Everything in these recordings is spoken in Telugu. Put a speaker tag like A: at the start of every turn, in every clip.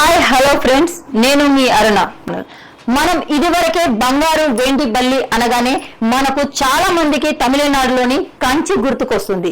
A: హాయ్ హలో ఫ్రెండ్స్, నేను మీ అరుణ. మనం ఇదివరకే బంగారు వెండి బల్లి అనగానే మనకు చాలా మందికి తమిళనాడులోని కంచి గుర్తుకొస్తుంది.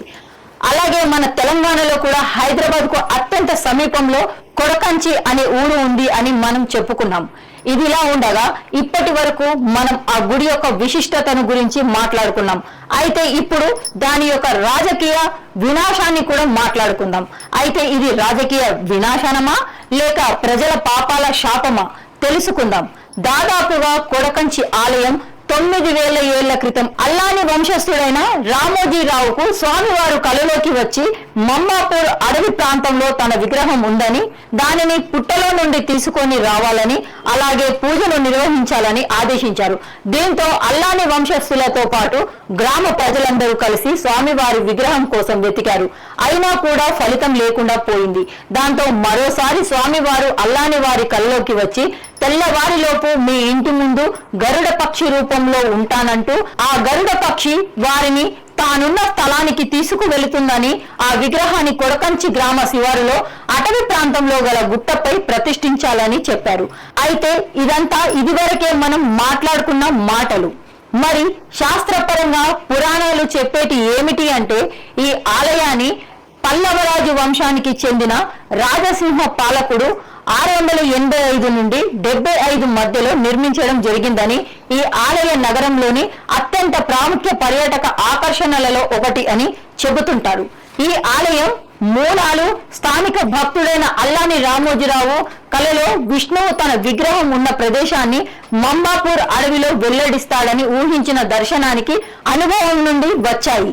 A: అలాగే మన తెలంగాణలో కూడా హైదరాబాద్ కు అత్యంత సమీపంలో కొడకంచి అనే ఊరు ఉంది అని మనం చెప్పుకున్నాం. ఇదిలా ఉండగా ఇప్పటి వరకు మనం ఆ గుడి యొక్క విశిష్టతను గురించి మాట్లాడుకున్నాం. అయితే ఇప్పుడు దాని యొక్క రాజకీయ వినాశాన్ని కూడా మాట్లాడుకుందాం. అయితే ఇది రాజకీయ వినాశనమా లేక ప్రజల పాపాల శాపమా తెలుసుకుందాం. దాదాపుగా కొడకంచి ఆలయం 9,000 ఏళ్ల క్రితం అల్లాని వంశస్థుడైన రామోజీరావుకు స్వామివారు కలలోకి వచ్చి మమ్మాపూర్ అడవి ప్రాంతంలో తన విగ్రహం ఉందని, దానిని పుట్టలో నుండి తీసుకొని రావాలని, అలాగే పూజలు నిర్వహించాలని ఆదేశించారు. దీంతో అల్లాని వంశస్థులతో పాటు గ్రామ ప్రజలందరూ కలిసి స్వామివారి విగ్రహం కోసం వెతికారు. అయినా కూడా ఫలితం లేకుండా పోయింది. దాంతో మరోసారి స్వామివారు అల్లాని వారి కలలోకి వచ్చి, తెల్లవారిలోపు మీ ఇంటి ముందు గరుడ పక్షి రూపంలో ఉంటానంటూ ఆ గరుడ పక్షి వారిని తానున్న స్థలానికి తీసుకువెళుతుందని ఆ విగ్రహాన్ని కొడకంచి గ్రామ శివారులో అటవీ ప్రాంతంలో గల గుట్టపై ప్రతిష్ఠించాలని చెప్పారు. అయితే ఇదంతా ఇదివరకే మనం మాట్లాడుకున్న మాటలు. మరి శాస్త్రపరంగా పురాణాలు చెప్పేటి ఏమిటి అంటే, ఈ ఆలయాన్ని పల్లవరాజు వంశానికి చెందిన రాజసింహ పాలకుడు 685 నుండి 75 మధ్యలో నిర్మించడం జరిగిందని, ఈ ఆలయ నగరంలోని అత్యంత ప్రాముఖ్య పర్యాటక ఆకర్షణలలో ఒకటి అని చెబుతుంటారు. ఈ ఆలయం మూలాలు స్థానిక భక్తుడైన అల్లాని రామోజీరావు కలలో విష్ణువు తన విగ్రహం ఉన్న ప్రదేశాన్ని మమ్మాపూర్ అడవిలో వెల్లడిస్తాడని ఊహించిన దర్శనానికి అనుభవం నుండి వచ్చాయి.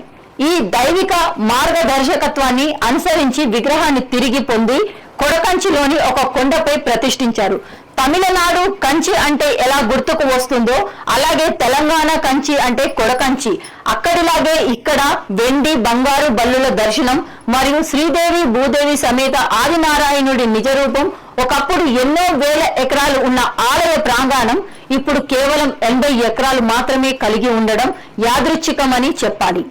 A: ఈ దైవిక మార్గదర్శకత్వాన్ని అనుసరించి విగ్రహాన్ని తిరిగి పొంది కొడకంచిలోని ఒక కొండపై ప్రతిష్ఠించారు. తమిళనాడు కంచి అంటే ఎలా గుర్తుకు వస్తుందో అలాగే తెలంగాణ కంచి అంటే కొడకంచి. అక్కడిలాగే ఇక్కడ వెండి బంగారు బల్లుల దర్శనం మరియు శ్రీదేవి భూదేవి సమేత ఆదినారాయణుడి నిజరూపం. ఒకప్పుడు ఎన్నో వేల ఎకరాలు ఉన్న ఆలయ ప్రాంగణం ఇప్పుడు కేవలం 80 ఎకరాలు మాత్రమే కలిగి ఉండడం యాదృచ్ఛికమని చెప్పాలి.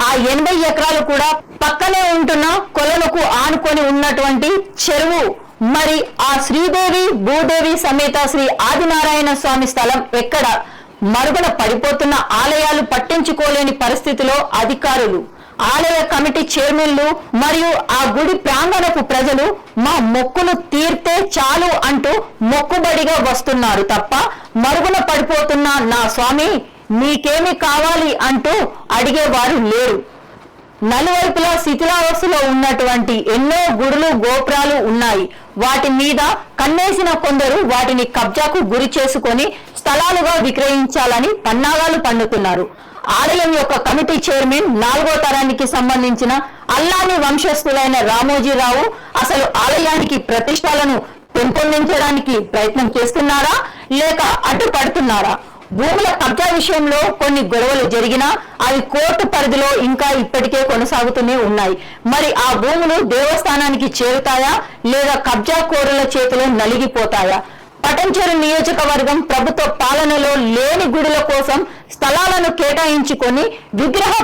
A: ఆ 80 ఎకరాలు కూడా పక్కనే ఉంటున్న కొలనుకు ఆనుకొని ఉన్నటువంటి చెరువు. మరి ఆ శ్రీదేవి భూదేవి సమేత శ్రీ ఆదినారాయణ స్వామి స్థలం ఎక్కడ? మరుగున పడిపోతున్న ఆలయాలు పట్టించుకోలేని పరిస్థితిలో అధికారులు, ఆలయ కమిటీ చైర్మన్లు మరియు ఆ గుడి ప్రాంగణపు ప్రజలు మా మొక్కులు తీర్తే చాలు అంటూ మొక్కుబడిగా వస్తున్నారు తప్ప, మరుగున పడిపోతున్న నా స్వామి మీకేమి కావాలి అంటూ అడిగేవారు లేరు. నలువైపులా శిథిలావస్థలో ఉన్నటువంటి ఎన్నో గుడులు గోపురాలు ఉన్నాయి. వాటి మీద కన్నేసిన కొందరు వాటిని కబ్జాకు గురి చేసుకొని స్థలాలుగా విక్రయించాలని పన్నాగాలు పన్నుతున్నారు. ఆలయం యొక్క కమిటీ చైర్మన్ 4వ తరానికి సంబంధించిన అల్లాని వంశస్థులైన రామోజీరావు అసలు ఆలయానికి ప్రతిష్టాలను పెంపొందించడానికి ప్రయత్నం చేస్తున్నారా లేక అడ్డుపడుతున్నారా? భూముల కబ్జా విషయంలో కొన్ని గొడవలు జరిగినా అవి కోర్టు పరిధిలో ఇంకా ఇప్పటికే కొనసాగుతూనే ఉన్నాయి. మరి ఆ భూములు దేవస్థానానికి చేరుతాయా లేదా కబ్జా కోరుల చేతిలో నలిగిపోతాయా? పటంచెరు నియోజకవర్గం ప్రభుత్వ పాలనలో లేని గుడుల కోసం స్థలాలను కేటాయించుకొని విగ్రహ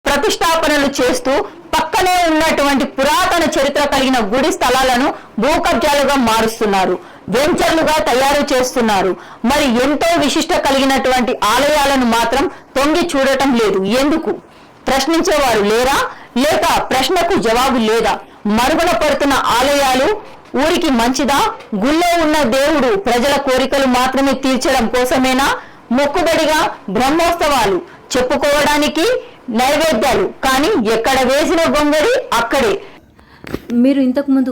A: ప్రతిష్టాపనలు చేస్తూ పక్కనే ఉన్నటువంటి పురాతన చరిత్ర కలిగిన గుడి స్థలాలను భూ కబ్జాలుగా మారుస్తున్నారు, వెంచర్లుగా తయారు చేస్తున్నారు. మరి ఎంతో విశిష్ట కలిగినటువంటి ఆలయాలను మాత్రం తొంగి చూడటం లేదు. ఎందుకు? ప్రశ్నించేవారు లేరా లేక ప్రశ్నకు జవాబు లేదా? మరుగున పడుతున్న ఆలయాలు ఊరికి మంచిదా? గుళ్ళో ఉన్న దేవుడు ప్రజల కోరికలు మాత్రమే తీర్చడం కోసమేనా? మొక్కుబడిగా బ్రహ్మోత్సవాలు చెప్పుకోవడానికి నైవేద్యాలు, కానీ ఎక్కడ వేసిన గొంగడి అక్కడే.
B: మీరు ఇంతకుముందు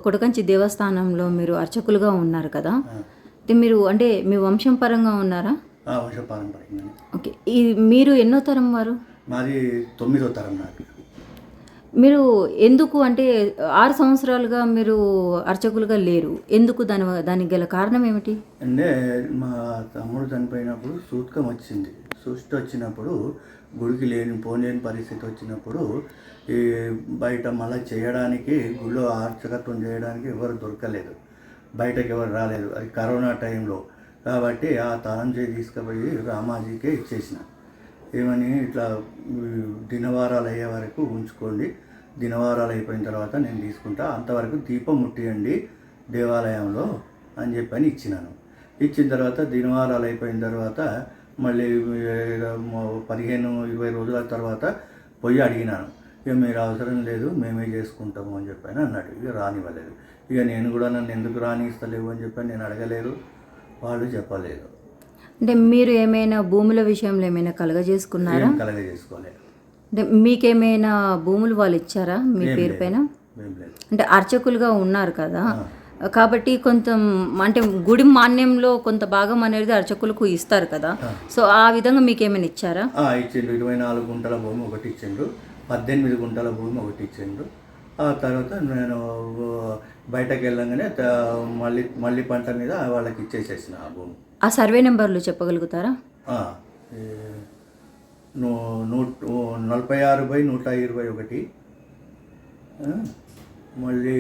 B: కొడకంచి దేవస్థానంలో మీరు అర్చకులుగా ఉన్నారు కదా, మీరు అంటే మీ వంశం పరంగా ఉన్నారా? ఓకే. మీరు ఎన్నో తరం వారు?
C: మాది 9వ తరం. నాకు
B: మీరు ఎందుకు అంటే 6 సంవత్సరాలుగా మీరు అర్చకులుగా లేరు, ఎందుకు? దానికి గల కారణం ఏమిటి
C: అంటే మా తమ్ముడు చనిపోయినప్పుడు సూత్కం వచ్చింది. సృష్టి వచ్చినప్పుడు గుడికి పోలేని పరిస్థితి వచ్చినప్పుడు ఈ బయట మళ్ళీ చేయడానికి గుళ్ళో అర్చకత్వం చేయడానికి ఎవరు దొరకలేదు, బయటకు ఎవరు రాలేదు. అది కరోనా టైంలో కాబట్టి ఆ తాళం చేయి తీసుకుపోయి రామాజీకే ఇచ్చేసిన. ఏమని ఇట్లా దినవారాలు అయ్యే వరకు ఉంచుకోండి, దినవారాలు అయిపోయిన తర్వాత నేను తీసుకుంటా, అంతవరకు దీపం ముట్టియండి, దేవాలయంలో అని చెప్పని ఇచ్చినాను. ఇచ్చిన తర్వాత దినవారాలు అయిపోయిన తర్వాత మళ్ళీ 15-20 రోజుల తర్వాత పోయి అడిగినాను. ఇక మీరు అవసరం లేదు, మేమే చేసుకుంటాము అని చెప్పని అన్నాడు. ఇక రానివ్వలేదు. ఇక నేను కూడా నన్ను ఎందుకు రానిస్తలేవు అని చెప్పని నేను అడగలేదు, వాళ్ళు చెప్పలేదు.
B: అంటే మీరు ఏమైనా భూముల విషయంలో ఏమైనా కలగజేసుకున్నారా?
C: కలగజేసుకోలేదు.
B: అంటే మీకేమైనా భూములు వాళ్ళు ఇచ్చారా మీ పేరు పైన? అంటే అర్చకులుగా ఉన్నారు కదా, కాబట్టి కొంత అంటే గుడి మాన్యంలో కొంత భాగం అనేది అర్చకులకు ఇస్తారు కదా, సో ఆ విధంగా మీకు ఏమైనా ఇచ్చారా?
C: ఇచ్చిండ్రు. 24 గుంటల భూమి ఒకటి ఇచ్చిండ్రు, 18 గుంటల భూమి ఒకటి ఇచ్చిండ్రు. ఆ తర్వాత నేను బయటకు వెళ్ళంగానే మళ్ళీ పంట మీద వాళ్ళకి ఇచ్చేసేసిన ఆ భూమి.
B: ఆ సర్వే నెంబర్లు చెప్పగలుగుతారా?
C: 46/121, మళ్ళీ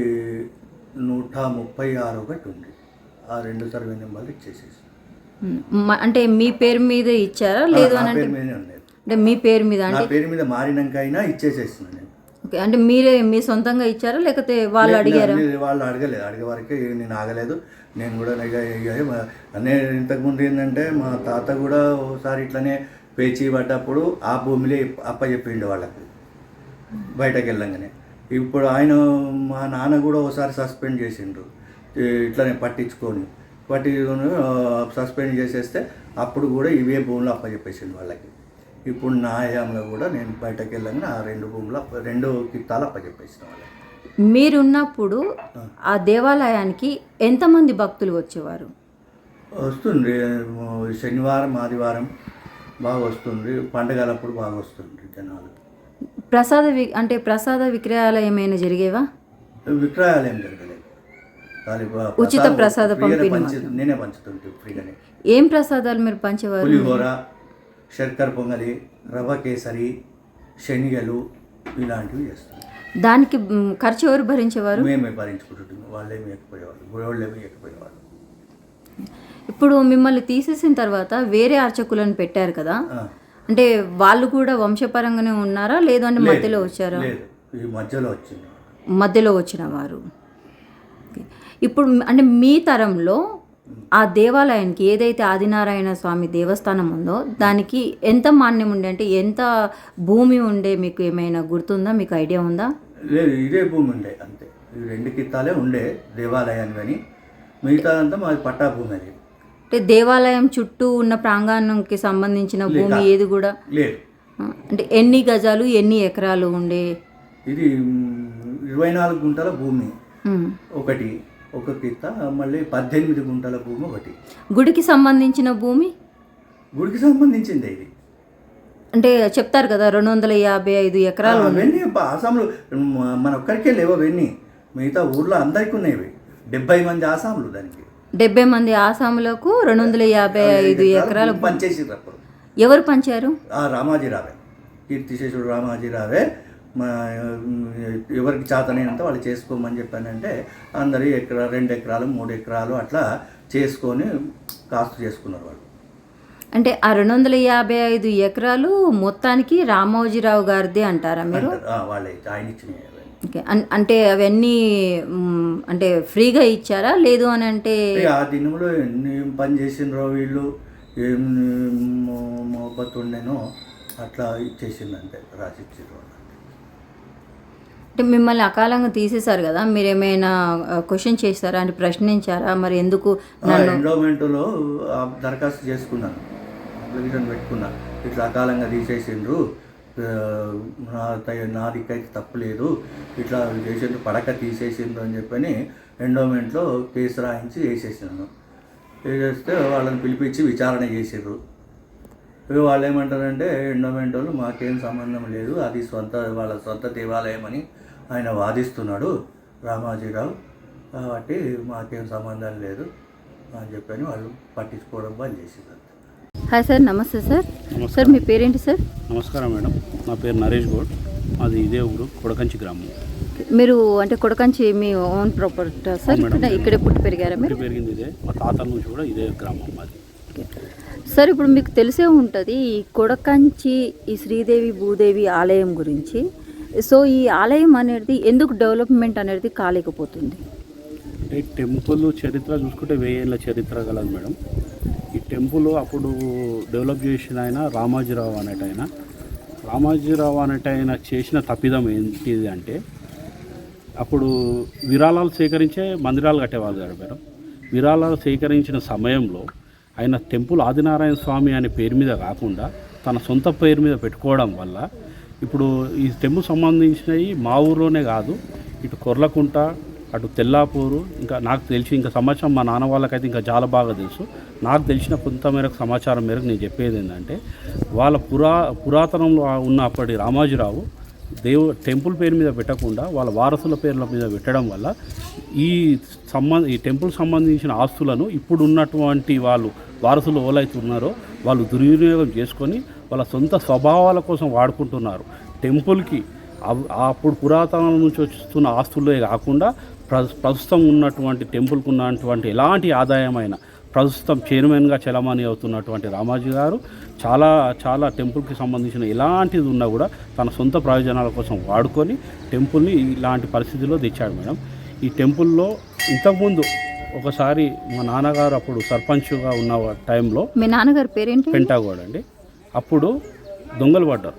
C: 136 ఒకటి ఉంది. ఆ 2 సర్వే నెంబర్లు ఇచ్చేసేసి.
B: అంటే మీ పేరు మీద ఇచ్చారా లేదు అని?
C: పేరు మీదనే ఉండేది.
B: అంటే మీ పేరు మీద అంటే
C: పేరు మీద మారినాక అయినా ఇచ్చేసేస్తున్నాను నేను.
B: ఓకే, అంటే మీరే మీ సొంతంగా ఇచ్చారా లేకపోతే వాళ్ళు అడిగారా?
C: వాళ్ళు అడగలేదు, అడిగే వరకే నేను ఆగలేదు. నేను కూడా నేను ఇంతకుముందు ఏంటంటే మా తాత కూడా ఒకసారి ఇట్లనే పేచీ పడ్డప్పుడు ఆ భూమిలో అప్పచెప్పిండు వాళ్ళకి బయటకు వెళ్ళంగానే. ఇప్పుడు మా నాన్న కూడా ఒకసారి సస్పెండ్ చేసిండ్రు ఇట్లనే పట్టించుకొని సస్పెండ్ చేసేస్తే అప్పుడు కూడా ఇవే భూములు అప్పచెప్పేసిండు వాళ్ళకి. ఇప్పుడు నా హయాంలో కూడా నేను బయటకు వెళ్ళగానే ఆ 2 కిత్తాలు అప్పచెప్పేసిన వాళ్ళకి.
B: మీరున్నప్పుడు ఆ దేవాలయానికి ఎంతమంది భక్తులు వచ్చేవారు?
C: వస్తుండ్రి, శనివారం ఆదివారం బాగా వస్తుంది, పండగలప్పుడు బాగా వస్తుండ్రి జనాలు.
B: ప్రసాద విక్రయాలు ఏమైనా జరిగేవా?
C: విక్రయాలు ఏం జరగలేదు,
B: ఉచిత ప్రసాద పంపిణీ
C: నేనే పంచుతుంటే ఫ్రీగానే.
B: ఏం ప్రసాదాలు మీరు పంచేవారు?
C: పులిహోర, శర్కర పొంగలి, రవ్వ కేసరి, శనిగలు ఇలాంటివి చేస్తాం.
B: దానికి ఖర్చు ఎవరు భరించేవారు?
C: మేమే భరించుకుంటున్నాం, వాళ్ళేమి ఎక్కిపోయేవాళ్ళు, గుడివాళ్ళేమి ఎక్కిపోయేవాళ్ళు.
B: ఇప్పుడు మిమ్మల్ని తీసేసిన తర్వాత వేరే అర్చకులను పెట్టారు కదా, అంటే వాళ్ళు కూడా వంశపరంగానే ఉన్నారా లేదు అంటే మధ్యలో వచ్చారా? మధ్యలో వచ్చిన వారు. ఇప్పుడు అంటే మీ తరంలో ఆ దేవాలయానికి ఏదైతే ఆదినారాయణ స్వామి దేవస్థానం ఉందో దానికి ఎంత మాన్యం ఉండే, అంటే ఎంత భూమి ఉండే, మీకు ఏమైనా గుర్తుందా? మీకు ఐడియా ఉందా?
C: లేదు, ఇదే భూమి ఉండే అంతే. 2 కిత్తాలే ఉండే దేవాలయం, కానీ మిగతా అంతా మాది పట్టా భూమి. అది
B: అంటే దేవాలయం చుట్టూ ఉన్న ప్రాంగణంకి సంబంధించిన భూమి ఏది కూడా
C: లేదు.
B: అంటే ఎన్ని గజాలు ఎన్ని ఎకరాలు ఉండే?
C: ఇది 24 గుంటల భూమి ఒకటి, ఒక కిత్త, మళ్ళీ 18 గుంటల భూమి ఒకటి.
B: గుడికి సంబంధించిన భూమి?
C: గుడికి సంబంధించింది ఇది.
B: అంటే చెప్తారు కదా 255 ఎకరాలు.
C: అవన్నీ ఆసాములు మన ఒక్కరికే లేవు, అవన్నీ మిగతా ఊర్లో అందరికీ ఉన్నాయి. 70 మంది ఆసాములు, దానికి
B: 70 మంది ఆసాములకు 255 ఎకరాలు
C: పంచేసిర్రు. అప్పుడు
B: ఎవరు పంచారు?
C: రామాజీరావే, కీర్తిశేషుడు రామాజీరావే. ఎవరికి చేతనైనంత వాళ్ళు చేసుకోమని చెప్పానంటే అందరూ 2 ఎకరాలు 3 ఎకరాలు అట్లా చేసుకొని కాస్తు చేసుకున్నారు వాళ్ళు.
B: అంటే ఆ 255 ఎకరాలు మొత్తానికి రామోజీరావు గారిది అంటారా మీరు?
C: వాళ్ళే, ఆయన ఇచ్చినాయి.
B: అంటే అవన్నీ అంటే ఫ్రీగా ఇచ్చారా లేదు అని అంటే?
C: ఆ దినంలో ఎన్ని పని చేసిండ్రో వీళ్ళు, ఏం మొహబ్బత్ ఉండేనో అట్లా ఇచ్చేసింది, అంతే రాసిచ్చారు.
B: అంటే మిమ్మల్ని అకాలంగా తీసేశారు కదా, మీరు ఏమైనా క్వశ్చన్ చేస్తారా అంటే ప్రశ్నించారా? మరి ఎందుకు?
C: ఎండోమెంట్లో దరఖాస్తు చేసుకున్నాను, అప్లికేషన్ పెట్టుకున్నా, ఇట్లా అకాలంగా తీసేసిండ్రు, నాదికైతే తప్పు లేదు, ఇట్లా చేసిండ్రు, పడక తీసేసిండ్రు అని చెప్పని ఎండోమెంట్లో కేసు రాయించి వేసేసినాను. వేసేస్తే వాళ్ళని పిలిపించి విచారణ చేసారు. వాళ్ళు ఏమంటారంటే ఎండోమెంట్ వాళ్ళు మాకేం సంబంధం లేదు, అది వాళ్ళ సొంత దేవాలయం అని ఆయన వాదిస్తున్నాడు రామాజీరావు, కాబట్టి మాకేం సంబంధం లేదు అని చెప్పని వాళ్ళు పట్టించుకోవడం బంద్ చేసేది.
B: హాయ్ సార్, నమస్తే సార్. సార్ మీ పేరేంటి సార్?
D: నమస్కారం మేడం, నా పేరు నరేష్ గౌడ్, మాది ఇదే ఊరు కొడకంచి గ్రామం.
B: మీరు అంటే కొడకంచి మీ ఓన్ ప్రాపర్టీ సార్? ఇక్కడే పుట్టి పెరిగారా మీరు?
D: పెరిగింది ఇదే, మా తాతల నుంచి కూడా ఇదే గ్రామం మాది.
B: సార్ ఇప్పుడు మీకు తెలిసే ఉంటుంది ఈ కొడకంచి ఈ శ్రీదేవి భూదేవి ఆలయం గురించి. సో ఈ ఆలయం అనేది ఎందుకు డెవలప్మెంట్ అనేది కాలేకపోతుంది?
D: అంటే టెంపుల్ చరిత్ర చూసుకుంటే 1000 ఏళ్ళ చరిత్ర కలదు మేడం. ఈ టెంపుల్ అప్పుడు డెవలప్ చేసిన ఆయన రామాజీరావు అనేట ఆయన చేసిన తప్పిదం ఏంటిది అంటే, అప్పుడు విరాళాలు సేకరించే మందిరాలు కట్టేవాళ్ళు కదా మేడం. విరాళాలు సేకరించిన సమయంలో ఆయన టెంపుల్ ఆదినారాయణ స్వామి అనే పేరు మీద కాకుండా తన సొంత పేరు మీద పెట్టుకోవడం వల్ల ఇప్పుడు ఈ టెంపుల్ సంబంధించినవి మా ఊర్లోనే కాదు, ఇటు కొర్లకుంట, అటు తెల్లాపూరు, ఇంకా నాకు తెలిసి ఇంకా సమాచారం మా నాన్న వాళ్ళకైతే ఇంకా చాలా బాగా తెలుసు. నాకు తెలిసిన కొంత మేరకు సమాచారం మేరకు నేను చెప్పేది ఏంటంటే, వాళ్ళ పురాతనంలో ఉన్న అప్పటి రామాజీరావు టెంపుల్ పేరు మీద పెట్టకుండా వాళ్ళ వారసుల పేర్ల మీద పెట్టడం వల్ల ఈ టెంపుల్ సంబంధించిన ఆస్తులను ఇప్పుడు ఉన్నటువంటి వాళ్ళు వారసులు ఎవరైతే ఉన్నారో వాళ్ళు దుర్వినియోగం చేసుకొని వాళ్ళ సొంత స్వభావాల కోసం వాడుకుంటున్నారు. టెంపుల్కి అప్పుడు పురాతనం నుంచి వస్తున్న ఆస్తులే కాకుండా ప్రస్తుతం ఉన్నటువంటి టెంపుల్కి ఉన్నటువంటి ఎలాంటి ఆదాయమైన ప్రస్తుతం చైర్మన్గా చలామణి అవుతున్నటువంటి రామాజీ గారు చాలా టెంపుల్కి సంబంధించిన ఎలాంటిది ఉన్నా కూడా తన సొంత ప్రయోజనాల కోసం వాడుకొని టెంపుల్ని ఇలాంటి పరిస్థితిలో తెచ్చాడు మేడం. ఈ టెంపుల్లో ఇంతకుముందు ఒకసారి మా నాన్నగారు అప్పుడు సర్పంచ్గా ఉన్న టైంలో,
B: మీ నాన్నగారి పేరేంటి?
D: పెంటాగోడ్ అండి, అప్పుడు దొంగలు పడ్డారు.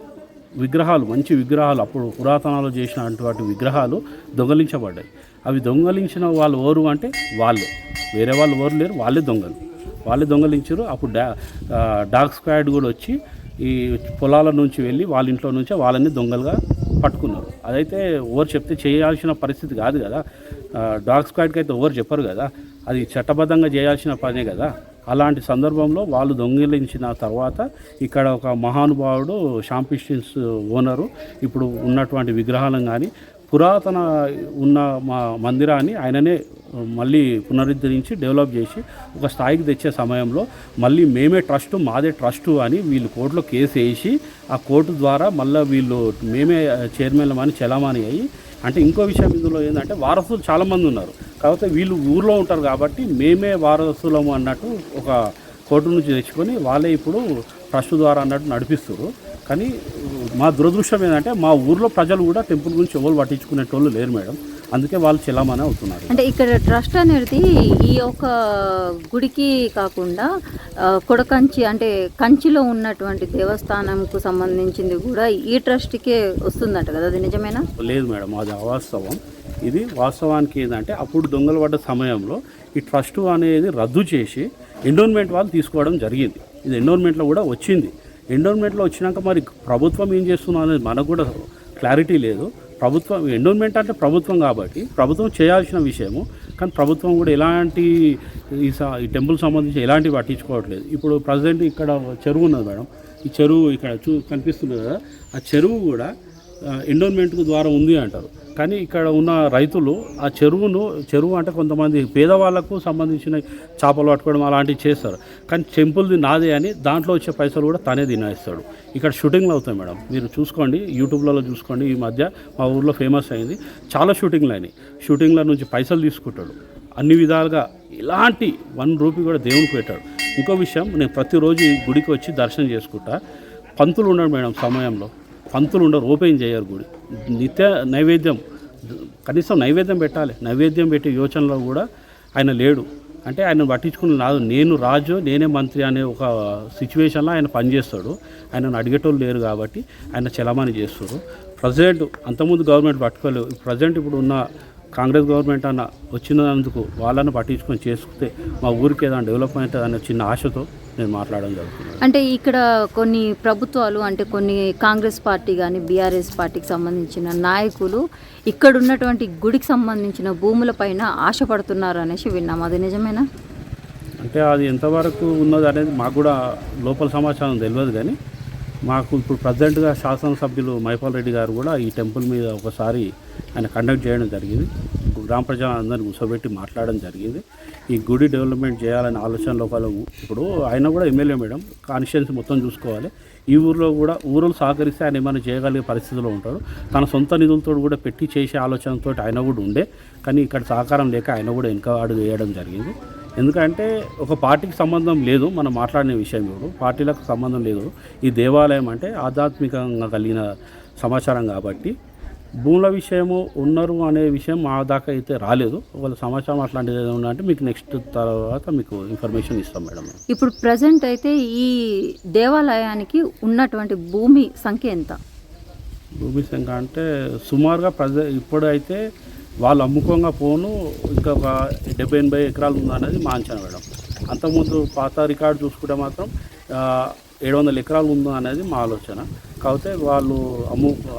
D: విగ్రహాలు, మంచి విగ్రహాలు, అప్పుడు పురాతనాలు చేసినటువంటి విగ్రహాలు దొంగలించబడ్డాయి. అవి దొంగలించిన వాళ్ళు ఎవరు అంటే వాళ్ళు, వేరే వాళ్ళు ఎవరు లేరు, వాళ్ళే దొంగలించారు. అప్పుడు డాగ్ స్క్వాడ్ కూడా వచ్చి ఈ పొలాల నుంచి వెళ్ళి వాళ్ళ ఇంట్లో నుంచే వాళ్ళని దొంగలుగా పట్టుకున్నారు. అదైతే ఎవరు చెప్తే చేయాల్సిన పరిస్థితి కాదు కదా, డాగ్ స్క్వాడ్కి అయితే ఎవరు చెప్పరు కదా, అది చట్టబద్ధంగా చేయాల్సిన పనే కదా. అలాంటి సందర్భంలో వాళ్ళు దొంగిలించిన తర్వాత ఇక్కడ ఒక మహానుభావుడు షాంపిస్టిన్స్ ఓనరు ఇప్పుడు ఉన్నటువంటి విగ్రహాలను కానీ పురాతన ఉన్న మా మందిరాన్ని ఆయననే మళ్ళీ పునరుద్ధరించి డెవలప్ చేసి ఒక స్థాయికి తెచ్చే సమయంలో మళ్ళీ మాదే ట్రస్టు అని వీళ్ళు కోర్టులో కేసు వేసి ఆ కోర్టు ద్వారా మళ్ళీ వీళ్ళు మేమే చైర్మన్లమని చలామణి అయ్యి, అంటే ఇంకో విషయం ఇందులో ఏంటంటే వారసులు చాలామంది ఉన్నారు కాకపోతే వీళ్ళు ఊర్లో ఉంటారు కాబట్టి మేమే వారసులము అన్నట్టు ఒక కోర్టు నుంచి తెచ్చుకొని వాళ్ళే ఇప్పుడు ట్రస్ట్ ద్వారా అన్నట్టు నడిపిస్తారు. కానీ మా దురదృష్టం ఏంటంటే మా ఊర్లో ప్రజలు కూడా టెంపుల్ గురించి ఎవరు పట్టించుకునేటోళ్ళు లేరు మేడం, అందుకే వాళ్ళు చలామణి అవుతున్నారు.
B: అంటే ఇక్కడ ట్రస్ట్ అనేది ఈ యొక్క గుడికి కాకుండా కొడకంచి అంటే కంచిలో ఉన్నటువంటి దేవస్థానంకు సంబంధించింది కూడా ఈ ట్రస్ట్కే వస్తుందట కదా, అది నిజమేనా?
D: లేదు మేడం, అది అవాస్తవం. ఇది వాస్తవానికి ఏంటంటే అప్పుడు దొంగలు పడ్డ సమయంలో ఈ ట్రస్ట్ అనేది రద్దు చేసి ఎండోన్మెంట్ వాళ్ళు తీసుకోవడం జరిగింది. ఇది ఎండోన్మెంట్లో కూడా వచ్చింది. ఎండోన్మెంట్లో వచ్చినాక మరి ప్రభుత్వం ఏం చేస్తుందో అనేది మనకు కూడా క్లారిటీ లేదు. ప్రభుత్వం ఎండోన్మెంట్ అంటే ప్రభుత్వం కాబట్టి ప్రభుత్వం చేయాల్సిన విషయము, కానీ ప్రభుత్వం కూడా ఎలాంటి ఈ టెంపుల్ సంబంధించి ఎలాంటివి పట్టించుకోవట్లేదు. ఇప్పుడు ప్రజెంట్ ఇక్కడ చెరువు ఉన్నది మేడం, ఈ చెరువు ఇక్కడ కనిపిస్తుంది కదా, ఆ చెరువు కూడా ఎండోన్మెంట్ ద్వారా ఉంది అంటారు. కానీ ఇక్కడ ఉన్న రైతులు ఆ చెరువు అంటే కొంతమంది పేదవాళ్లకు సంబంధించిన చేపలు పట్టుకోవడం అలాంటివి చేస్తారు, కానీ టెంపుల్ది నాదే అని దాంట్లో వచ్చే పైసలు కూడా తనే తినేస్తాడు. ఇక్కడ షూటింగ్లు అవుతాయి మేడం, మీరు చూసుకోండి, యూట్యూబ్లలో చూసుకోండి. ఈ మధ్య మా ఊర్లో ఫేమస్ అయింది, చాలా షూటింగ్లు అయినాయి. షూటింగ్ల నుంచి పైసలు తీసుకుంటాడు, అన్ని విధాలుగా ఇలాంటి 1 రూపీ కూడా దేవునికి పెట్టాడు. ఇంకో విషయం, నేను ప్రతిరోజు ఈ గుడికి వచ్చి దర్శనం చేసుకుంటా. పంతులు ఉండడు మేడం, సమయంలో పంతులు ఉండరు, ఓపెన్ చేయరు గుడి. నిత్య నైవేద్యం, కనీసం నైవేద్యం పెట్టాలి, నైవేద్యం పెట్టే యోచనలో కూడా ఆయన లేడు. అంటే ఆయన పట్టించుకుని నేను రాజు నేనే మంత్రి అనే ఒక సిచ్యువేషన్లో ఆయన పనిచేస్తాడు. ఆయనను అడిగేటోళ్ళు లేరు కాబట్టి ఆయన చలామణి చేస్తారు. ప్రజెంట్ అంతకుముందు గవర్నమెంట్ పట్టుకోలేవు, ప్రజెంట్ ఇప్పుడు ఉన్న కాంగ్రెస్ గవర్నమెంట్ అన్న వచ్చినందుకు వాళ్ళని పట్టించుకొని చేసుకుంటే మా ఊరికి ఏదైనా డెవలప్మెంట్ అనే చిన్న ఆశతో నేను మాట్లాడడం జరుగుతుంది.
B: అంటే ఇక్కడ కొన్ని ప్రభుత్వాలు అంటే కొన్ని కాంగ్రెస్ పార్టీ కానీ బీఆర్ఎస్ పార్టీకి సంబంధించిన నాయకులు ఇక్కడ ఉన్నటువంటి గుడికి సంబంధించిన భూములపైన ఆశపడుతున్నారు అనేసి విన్నాం, అది నిజమేనా?
D: అంటే అది ఎంతవరకు ఉన్నది అనేది మాకు కూడా లోపల సమాచారం తెలియదు. కానీ మాకు ఇప్పుడు ప్రజెంట్గా శాసనసభ్యులు మైపాల్ రెడ్డి గారు కూడా ఈ టెంపుల్ మీద ఒకసారి ఆయన కండక్ట్ చేయడం జరిగింది. గ్రామ ప్రజలందరినీ కూర్చోబెట్టి మాట్లాడడం జరిగింది. ఈ గుడి డెవలప్మెంట్ చేయాలనే ఆలోచనలో ఇప్పుడు ఆయన కూడా ఎమ్మెల్యే మేడం, కాన్స్టిట్యుయెన్సీ మొత్తం చూసుకోవాలి. ఈ ఊరిలో కూడా ఊరులు సహకరిస్తే ఆయన ఏమైనా చేయగలిగే పరిస్థితిలో ఉంటారు. తన సొంత నిధులతో కూడా పెట్టి చేసే ఆలోచనతో ఆయన కూడా ఉండే, కానీ ఇక్కడ సహకారం లేక ఆయన కూడా వెనక అడుగు వేయడం జరిగింది. ఎందుకంటే ఒక పార్టీకి సంబంధం లేదు మనం మాట్లాడిన విషయం, ఇప్పుడు పార్టీలకు సంబంధం లేదు. ఈ దేవాలయం అంటే ఆధ్యాత్మికంగా కలిగిన సమాచారం కాబట్టి భూముల విషయము ఉన్నారు అనే విషయం మా దాకా అయితే రాలేదు. ఒకవేళ సమాచారం అట్లాంటిది ఏదైనా ఉందంటే మీకు నెక్స్ట్ తర్వాత మీకు ఇన్ఫర్మేషన్ ఇస్తాం మేడం.
B: ఇప్పుడు ప్రజెంట్ అయితే ఈ దేవాలయానికి ఉన్నటువంటి భూమి సంఖ్య ఎంత?
D: భూమి సంఖ్య అంటే సుమారుగా ఇప్పుడైతే వాళ్ళు అమ్ముకోగా పోను ఇంకా ఒక 70-80 ఎకరాలు ఉందనేది మా అంచనా మేడం. అంతకుముందు పాత రికార్డు చూసుకుంటే మాత్రం 700 ఎకరాలు ఉందా అనేది మా ఆలోచన. కాకపోతే వాళ్ళు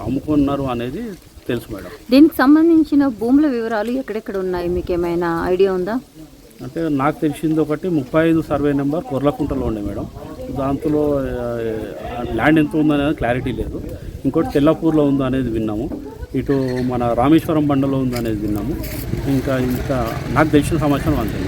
D: అమ్ముకున్నారు అనేది తెలుసు మేడం.
B: దీనికి సంబంధించిన భూముల వివరాలు ఎక్కడెక్కడ ఉన్నాయి మీకు ఏమైనా ఐడియా ఉందా?
D: అంటే నాకు తెలిసింది ఒకటి 35 సర్వే నెంబర్ కొర్లకుంటలో ఉండే మేడం. దాంట్లో ల్యాండ్ ఎంత ఉందనేది క్లారిటీ లేదు. ఇంకోటి తెల్లపూర్లో ఉందో అనేది విన్నాము. ఇటు మన రామేశ్వరం బండలో ఉందనేది విన్నాము. ఇంకా నాకు తెలిసిన సమాచారం అంతే.